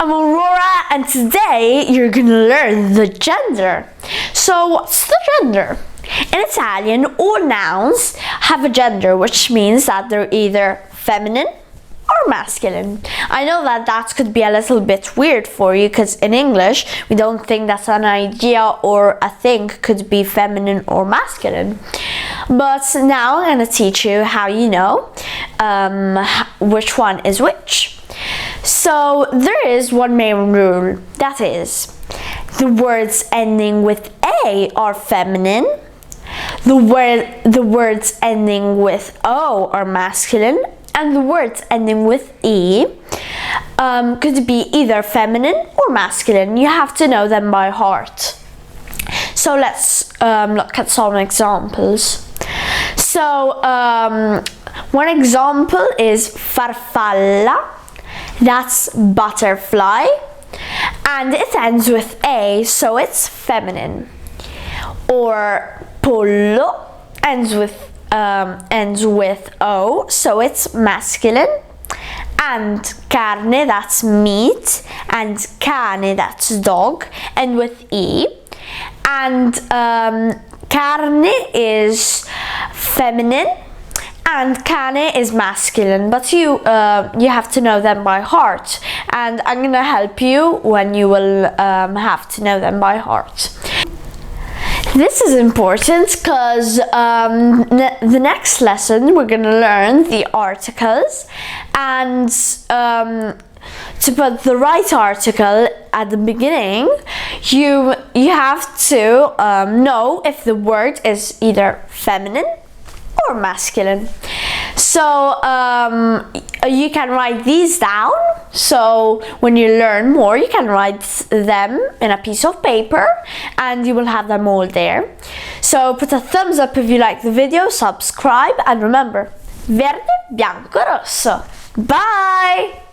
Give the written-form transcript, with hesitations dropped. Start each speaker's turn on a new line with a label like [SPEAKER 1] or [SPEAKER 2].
[SPEAKER 1] I'm Aurora, and today you're gonna learn the gender. So what's the gender? In Italian, all nouns have a gender, which means that they're either feminine or masculine. I know that could be a little bit weird for you because in English we don't think that an idea or a thing could be feminine or masculine. But now I'm going to teach you how you know which one is which. So there is one main rule, that is, the words ending with A are feminine, the words ending with O are masculine, and the words ending with E could be either feminine or masculine. You have to know them by heart. So let's look at some examples. So one example is farfalla, that's butterfly, and it ends with A, so it's feminine. Or pollo ends with O, so it's masculine. And carne, that's meat, and cane, that's dog, end with E. And carne is feminine and cane is masculine, but you have to know them by heart, and I'm gonna help you when you will have to know them by heart. This is important because the next lesson we're going to learn the articles, and to put the right article at the beginning you have to know if the word is either feminine or masculine. So you can write these down, so when you learn more you can write them in a piece of paper and you will have them all there. So put a thumbs up if you like the video, subscribe, and remember, verde, bianco, rosso. Bye!